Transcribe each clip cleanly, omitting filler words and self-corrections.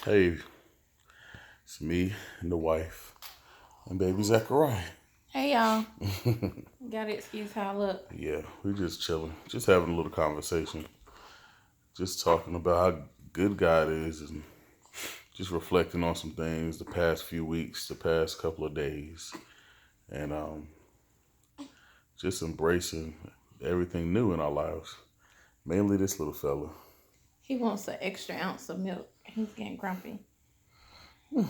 Hey, it's me and the wife and baby Zachariah. Hey y'all, gotta excuse how I look. Yeah, we just chilling, just having a little conversation, just talking about how good God is and just reflecting on some things the past few weeks, the past couple of days, and just embracing everything new in our lives. Mainly this little fella. He wants an extra ounce of milk. He's getting grumpy. Say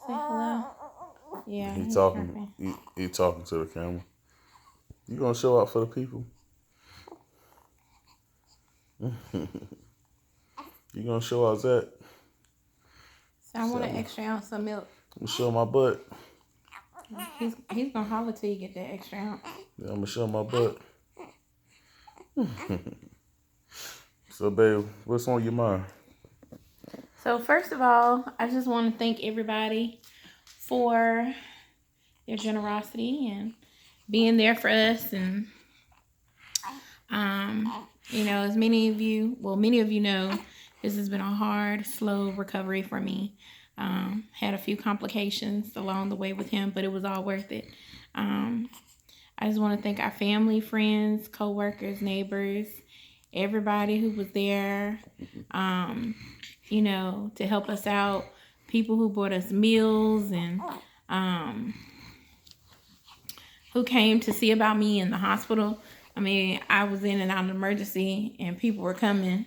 hello. Yeah, He he's talking. chirping. He talking to the camera. You gonna show out for the people? You gonna show out Zach? So I want an extra ounce of milk. I'm gonna show my butt. He's gonna holler till you get that extra ounce. Yeah, I'm gonna show my butt. So, babe, what's on your mind? So first of all, I just want to thank everybody for their generosity and being there for us. And as many of you know, this has been a hard, slow recovery for me. Had a few complications along the way with him, but it was all worth it. I just want to thank our family, friends, co-workers, neighbors, everybody who was there, to help us out. People who brought us meals and who came to see about me in the hospital. I mean, I was in and out of emergency and people were coming.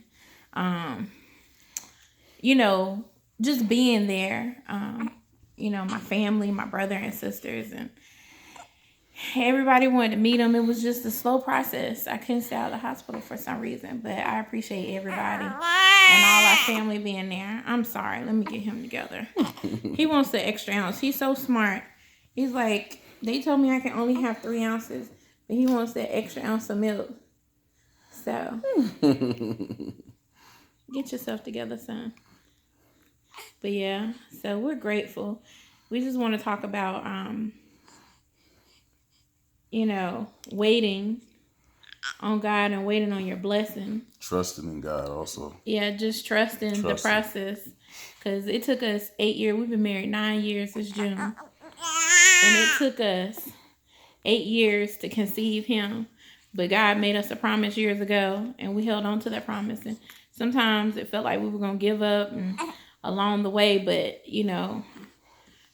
Just being there. My family, my brother and sisters, and everybody wanted to meet him. It was just a slow process. I couldn't stay out of the hospital for some reason, but I appreciate everybody and all our family being there. I'm sorry. Let me get him together. He wants the extra ounce. He's so smart. He's like, they told me I can only have 3 ounces, but he wants that extra ounce of milk. So, get yourself together, son. But yeah, so we're grateful. We just want to talk about, waiting on God and waiting on your blessing. Trusting in God also. Yeah, just trusting the process. Because it took us 8 years. We've been married 9 years this June. And it took us 8 years to conceive him. But God made us a promise years ago, and we held on to that promise. And sometimes it felt like we were going to give up and along the way. But,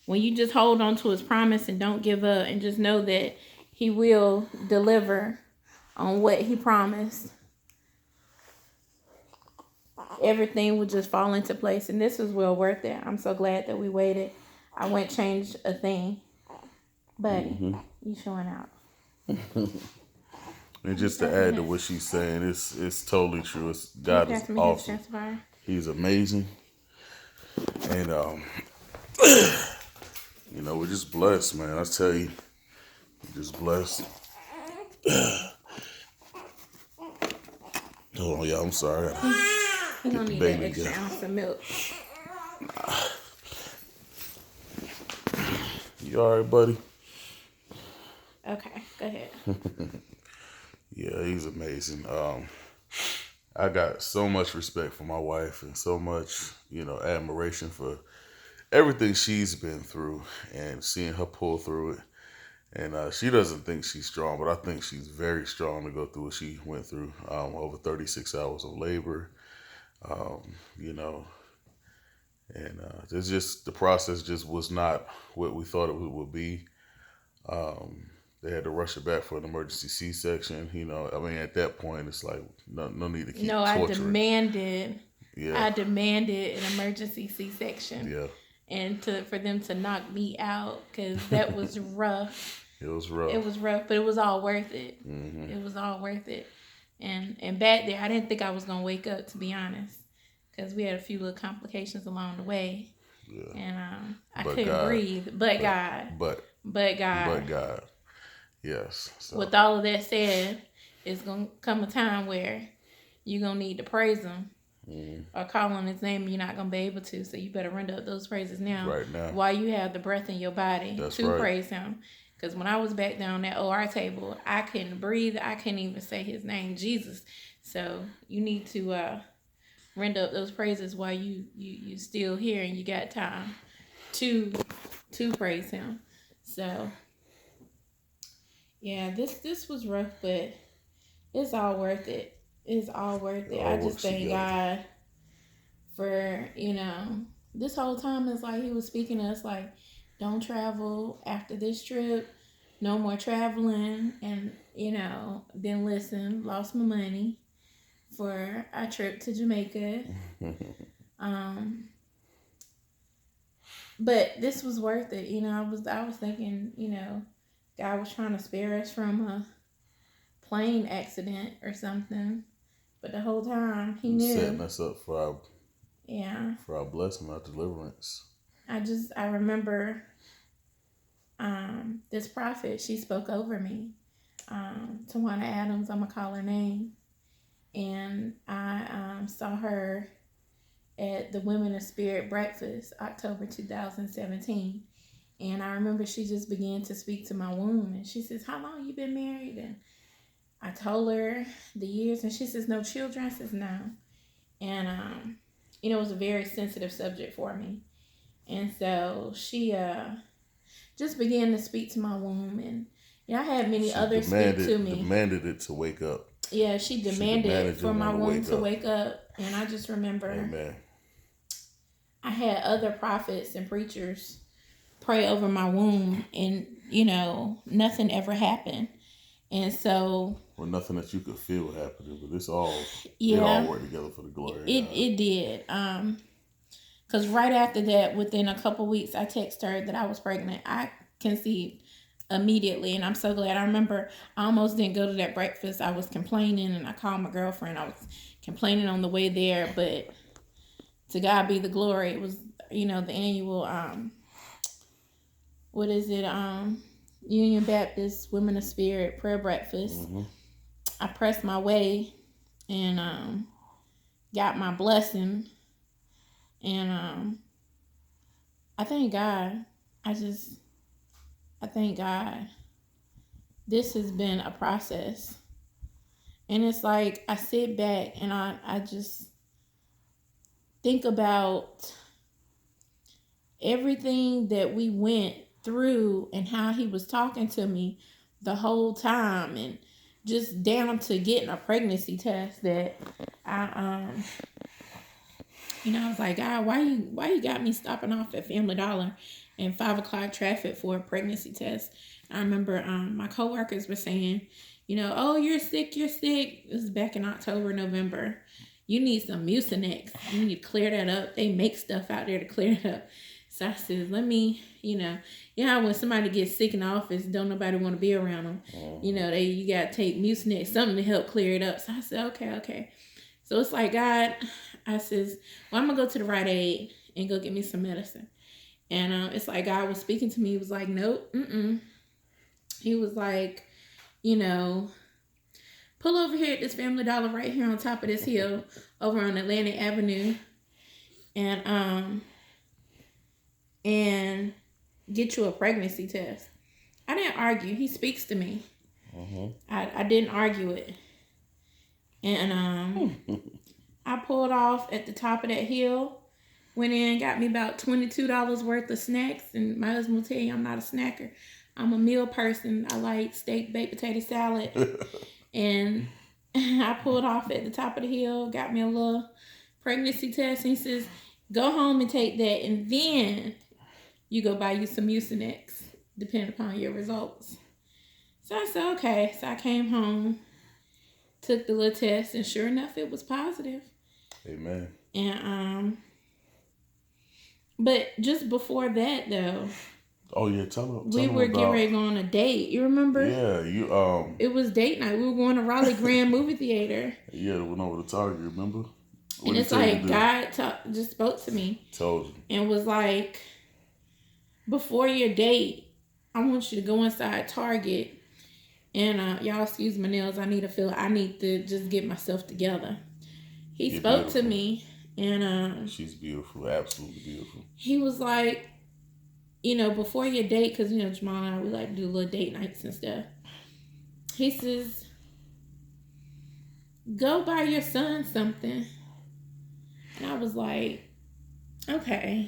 when you just hold on to his promise and don't give up and just know that he will deliver on what he promised, everything would just fall into place. And this was well worth it. I'm so glad that we waited. I wouldn't change a thing. Buddy, you showing out. And just to add to what she's saying, it's totally true. God is awesome. He's amazing. And we're just blessed, man. I tell you, we're just blessed. Hold on, y'all. I'm sorry. He don't need that extra ounce of milk. You all right, buddy? Okay, go ahead. Yeah, he's amazing. I got so much respect for my wife and so much, admiration for everything she's been through and seeing her pull through it. And she doesn't think she's strong, but I think she's very strong to go through what she went through. Over 36 hours of labor, and it's just the process just was not what we thought it would be. They had to rush her back for an emergency C-section. At that point, it's like no need to keep torturing. I demanded an emergency C-section. Yeah. And for them to knock me out, because that was rough. It was rough. It was rough, but it was all worth it. Mm-hmm. It was all worth it. And back there, I didn't think I was going to wake up, to be honest, because we had a few little complications along the way. Yeah. And I couldn't breathe. But God. But God. Yes. So. With all of that said, it's going to come a time where you're going to need to praise him. Or call on his name, you're not going to be able to. So you better render up those praises now. Right now. While you have the breath in your body praise him. Because when I was back down that OR table, I couldn't breathe. I couldn't even say his name, Jesus. So you need to render up those praises while you still here and you got time to praise him. So yeah, this was rough, but it's all worth it. It's all worth it. I just thank God for, this whole time it's like he was speaking to us like, don't travel after this trip, no more traveling. And, then listen, lost my money for our trip to Jamaica. But this was worth it. I was thinking, God was trying to spare us from a plane accident or something. But the whole time he knew, setting us up for our blessing, our deliverance. I remember this prophet, she spoke over me. Tawana Adams, I'm gonna call her name. And I saw her at the Women of Spirit breakfast, October 2017. And I remember she just began to speak to my womb. And she says, how long you been married? And I told her the years. And she says, no children? I says, no. And, it was a very sensitive subject for me. And so she just began to speak to my womb. And I had many others speak to me. Demanded it to wake up. Yeah, she demanded for my womb to wake up. And I just remember, Amen. I had other prophets and preachers pray over my womb, and nothing ever happened. And so, well, nothing that you could feel happening, but it all worked together for the glory. It did. Because right after that, within a couple weeks, I texted her that I was pregnant. I conceived immediately, and I'm so glad. I remember I almost didn't go to that breakfast. I was complaining, and I called my girlfriend. I was complaining on the way there, but to God be the glory. It was, the annual, what is it? Union Baptist Women of Spirit prayer breakfast. Mm-hmm. I pressed my way and got my blessing. And I thank God. I thank God. This has been a process. And it's like I sit back and I just think about everything that we went through and how he was talking to me the whole time, and just down to getting a pregnancy test that I was like, God, why you got me stopping off at Family Dollar in 5 o'clock traffic for a pregnancy test? I remember my coworkers were saying, oh, you're sick. This is back in October, November. You need some Mucinex. You need to clear that up. They make stuff out there to clear it up. So I said, let me, when somebody gets sick in the office, don't nobody want to be around them. You got to take Mucinex, something to help clear it up. So I said, okay. So it's like, God, I says, well, I'm going to go to the Rite Aid and go get me some medicine. And it's like God was speaking to me. He was like, nope, He was like, pull over here at this Family Dollar right here on top of this hill over on Atlantic Avenue. And get you a pregnancy test. I didn't argue. He speaks to me. Mm-hmm. I didn't argue it. And I pulled off at the top of that hill, went in, got me about $22 worth of snacks. And my husband will tell you I'm not a snacker. I'm a meal person. I like steak, baked potato salad. And I pulled off at the top of the hill, got me a little pregnancy test. And he says, go home and take that. And then you go buy you some Mucinex, depending upon your results. So I said, okay. So I came home, took the little test, and sure enough, it was positive. Amen. And but just before that, though. Oh yeah, tell we were getting ready to go on a date. You remember? Yeah, It was date night. We were going to Raleigh Grand Movie Theater. Yeah, we went over to Target. Remember? What and it's like God just spoke to me. Told you. And was like, before your date, I want you to go inside Target and y'all excuse my nails. I need to just get myself together. He spoke beautiful. To me and she's beautiful, absolutely beautiful. He was like, before your date, because Jamal and I, we like to do little date nights and stuff. He says, go buy your son something. And I was like, okay,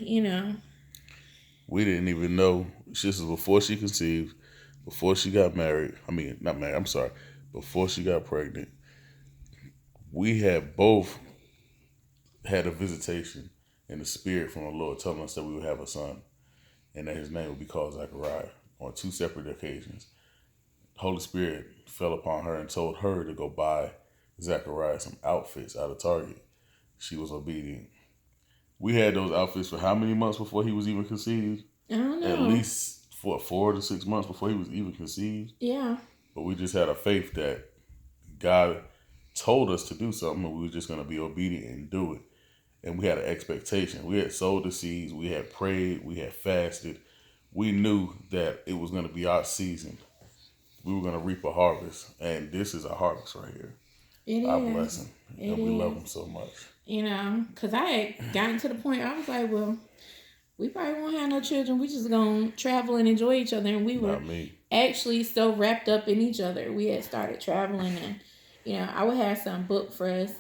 We didn't even know. This was before she conceived, before she got married. I mean, not married, I'm sorry. Before she got pregnant. We had both had a visitation in the spirit from the Lord telling us that we would have a son and that his name would be called Zachariah on 2 separate occasions. The Holy Spirit fell upon her and told her to go buy Zachariah some outfits out of Target. She was obedient. We had those outfits for how many months before he was even conceived? I don't know. At least for 4 to 6 months before he was even conceived. Yeah. But we just had a faith that God told us to do something and we were just going to be obedient and do it. And we had an expectation. We had sowed the seeds. We had prayed. We had fasted. We knew that it was going to be our season. We were going to reap a harvest. And this is a harvest right here. Our blessing. And we love him so much. Because I had gotten to the point, I was like, well, we probably won't have no children. We just going to travel and enjoy each other. And we were actually so wrapped up in each other. We had started traveling and, I would have some booked for us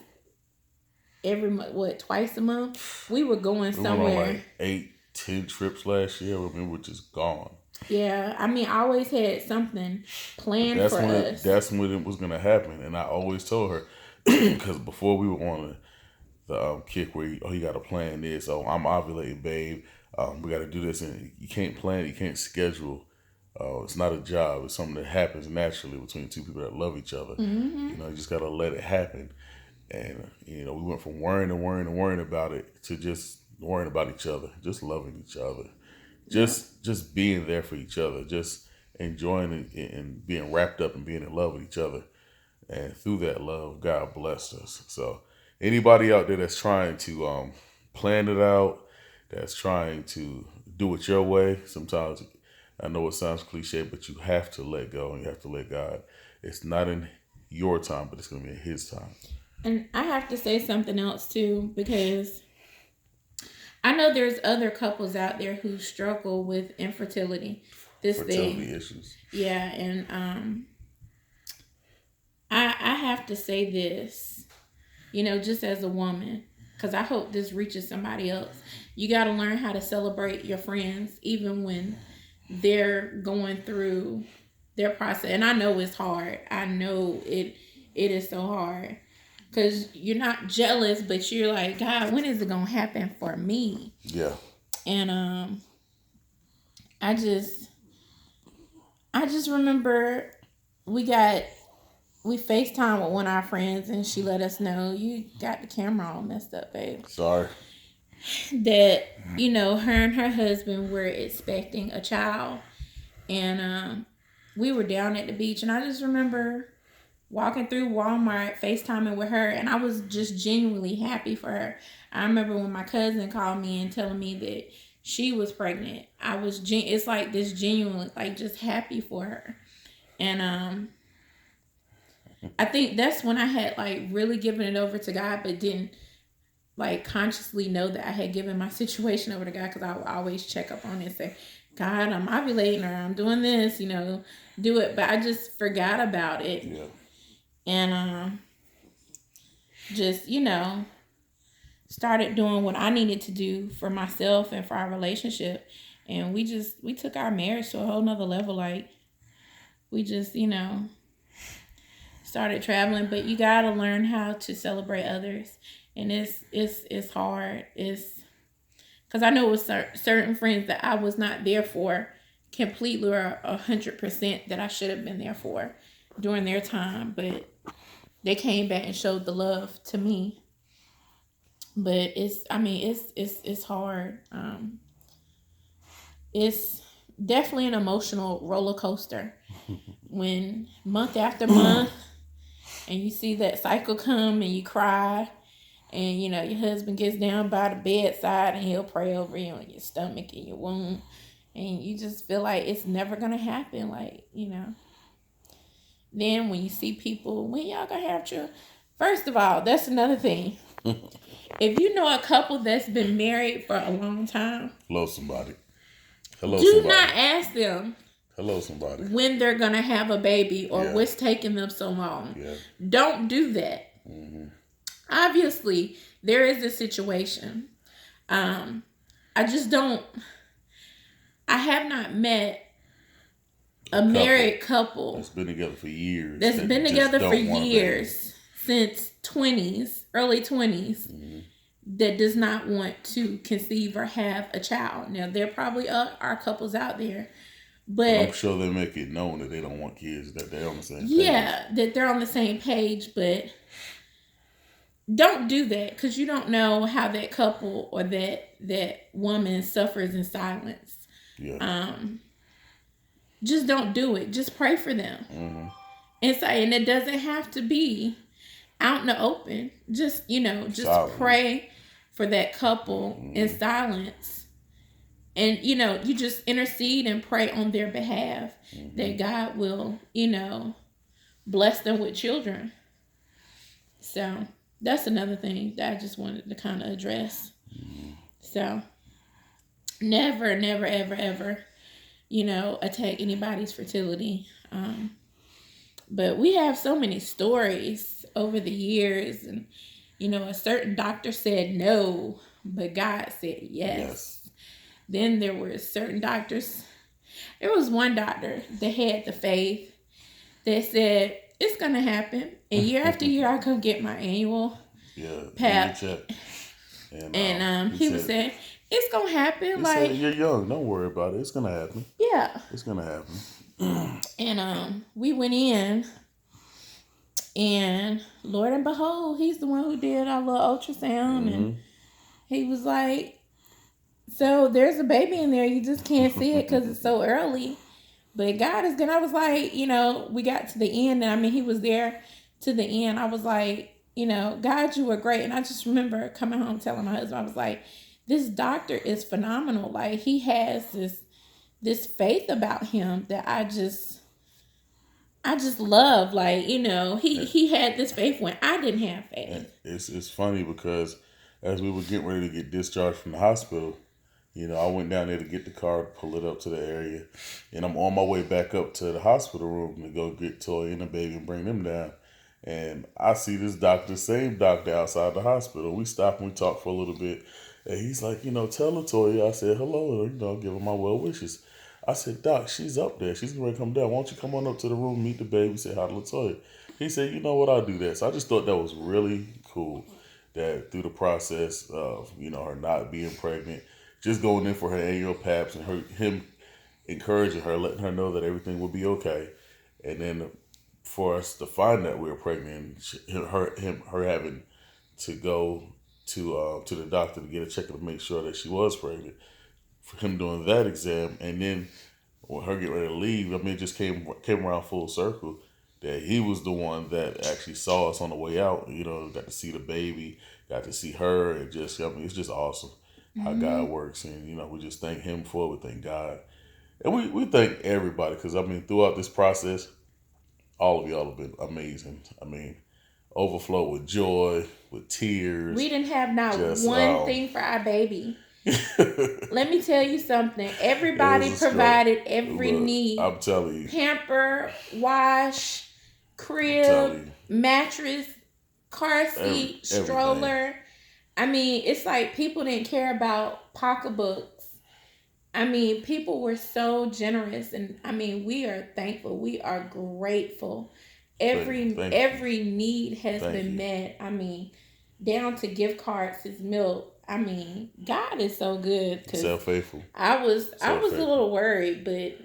every month, twice a month. We were going somewhere. We went on like 8-10 trips last year. We were just gone. Yeah, I mean, I always had something planned for us. That's when it was going to happen. And I always told her, because before we were on the kick where, you got to plan this. Oh, I'm ovulating, babe. We got to do this. And you can't plan, you can't schedule. It's not a job. It's something that happens naturally between two people that love each other. Mm-hmm. You just got to let it happen. And, we went from worrying about it to just worrying about each other, just loving each other, just being there for each other, just enjoying it and being wrapped up and being in love with each other. And through that love, God blessed us. So anybody out there that's trying to plan it out, that's trying to do it your way, sometimes I know it sounds cliche, but you have to let go and you have to let God. It's not in your time, but it's going to be in his time. And I have to say something else too, because I know there's other couples out there who struggle with infertility. Fertility issues. Yeah, and I have to say this, just as a woman, because I hope this reaches somebody else. You got to learn how to celebrate your friends, even when they're going through their process. And I know it's hard. I know it is so hard. Because you're not jealous, but you're like, God, when is it going to happen for me? Yeah. And I just remember we FaceTime with one of our friends and she let us know, you got the camera all messed up, babe. Sorry. That, her and her husband were expecting a child. And we were down at the beach and I just remember walking through Walmart, FaceTiming with her, and I was just genuinely happy for her. I remember when my cousin called me and telling me that she was pregnant. I was it's like this genuinely, like, just happy for her. And I think that's when I had like really given it over to God, but didn't like consciously know that I had given my situation over to God, because I would always check up on it and say, God, I'm ovulating or I'm doing this, do it. But I just forgot about it. Yeah. And just, started doing what I needed to do for myself and for our relationship. And we took our marriage to a whole nother level. Like, we just, started traveling. But you got to learn how to celebrate others. And it's hard. It's because I know it was certain friends that I was not there for completely or 100% that I should have been there for during their time, but they came back and showed the love to me. But it's hard. It's definitely an emotional roller coaster when month after month and you see that cycle come and you cry and your husband gets down by the bedside and he'll pray over you and your stomach and your womb and you just feel like it's never gonna happen, like, Then when you see people, when y'all gonna have children? First of all, that's another thing. If you know a couple that's been married for a long time. Hello, somebody. Do not ask them. Hello, somebody. When they're gonna have a baby or what's taking them so long. Yeah. Don't do that. Mm-hmm. Obviously, there is a situation. I just don't. I have not met a married couple that's been together for years. That's been together for years since 20s, early 20s, that does not want to conceive or have a child. Now, there probably are couples out there, but I'm sure they make it known that they don't want kids, that they're on the same page. Yeah, that they're on the same page, but don't do that, because you don't know how that couple or that woman suffers in silence. Yeah. Just don't do it. Just pray for them. And say, and it doesn't have to be out in the open. Just, just silent. Pray for that couple in silence. And, you just intercede and pray on their behalf that God will, bless them with children. So that's another thing that I just wanted to kind of address. So never, never, ever, ever, attack anybody's fertility. But we have so many stories over the years, and a certain doctor said no, but God said yes. Then there were certain doctors. There was one doctor that had the faith that said it's gonna happen, and year after year I come get my annual pap, and he was saying it's gonna happen. Like, you're young, don't worry about it. It's gonna happen. Yeah, it's gonna happen. And we went in, and Lord and behold, he's the one who did our little ultrasound, and he was like, so there's a baby in there, you just can't see it because it's so early, but God is good. I was like, we got to the end, and he was there to the end. I was like, God, you were great. And I just remember coming home telling my husband, I was like, this doctor is phenomenal. Like, he has this faith about him that I just love. Like, he had this faith when I didn't have faith. It's funny because as we were getting ready to get discharged from the hospital, I went down there to get the car, pull it up to the area, and I'm on my way back up to the hospital room to go get Toy and the baby and bring them down. And I see this doctor, same doctor, outside the hospital. We stop and we talk for a little bit. And he's like, tell Latoya I said hello, give her my well wishes. I said, Doc, she's up there. She's going to come down. Why don't you come on up to the room, meet the baby, say hi to Latoya? He said, you know what, I'll do that. So I just thought that was really cool that through the process of, her not being pregnant, just going in for her annual paps and him encouraging her, letting her know that everything will be okay. And then for us to find that we were pregnant, her having to go to the doctor to get a checkup to make sure that she was pregnant, for him doing that exam, and then when her getting ready to leave, it just came around full circle that he was the one that actually saw us on the way out. Got to see the baby, got to see her, and just it's just awesome how God works, and we just thank him for it. We thank God, and we thank everybody, because throughout this process, all of y'all have been amazing. Overflow with joy, with tears. We didn't have not one thing for our baby. Let me tell you something. Everybody provided every need. I'm telling you. Pamper, wash, crib, mattress, car seat, stroller. It's like people didn't care about pocketbooks. People were so generous, and we are thankful. We are grateful. Every need has been met. Down to gift cards, his milk. God is so good. So faithful. I was a little worried, but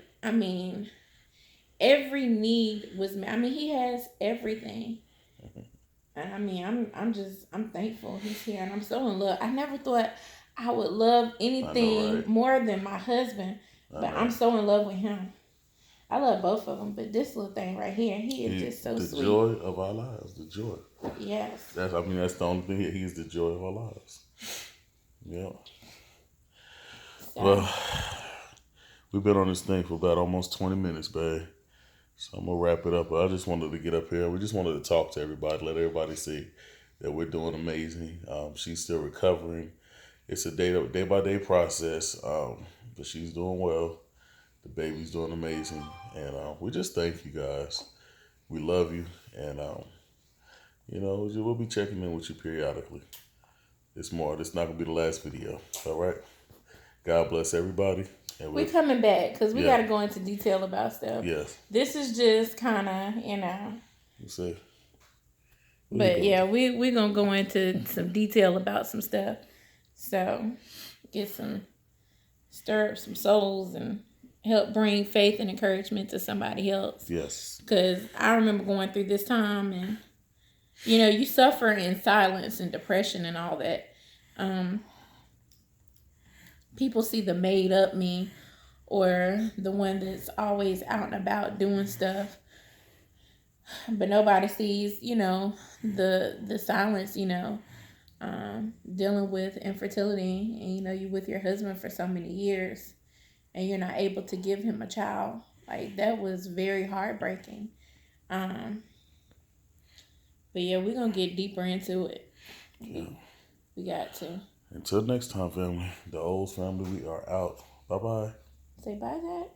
every need was met. He has everything. And I'm thankful he's here, and I'm so in love. I never thought I would love anything more than my husband, but I'm so in love with him. I love both of them, but this little thing right here, he is just so sweet. The joy of our lives, the joy. Yes. That's the only thing. He's the joy of our lives. Yeah. So. Well, we've been on this thing for about almost 20 minutes, babe. So I'm going to wrap it up. But I just wanted to get up here. We just wanted to talk to everybody, let everybody see that we're doing amazing. She's still recovering. It's a day-by-day process, but she's doing well. The baby's doing amazing. And we just thank you guys. We love you. And You know, we'll be checking in with you periodically. It's more. This not gonna be the last video. All right. God bless everybody. And we coming back because we got to go into detail about stuff. Yes. This is just kind of, You see. But yeah, we're going to go into some detail about some stuff. So stir up some souls and help bring faith and encouragement to somebody else. Yes. Because I remember going through this time and, you suffer in silence and depression and all that. People see the made up me or the one that's always out and about doing stuff. But nobody sees, the silence, dealing with infertility, and you with your husband for so many years and you're not able to give him a child. Like, that was very heartbreaking. But yeah, we're gonna get deeper into it. Yeah. We got to. Until next time, family, the Olds family, we are out. Bye-bye. Say bye, Zach.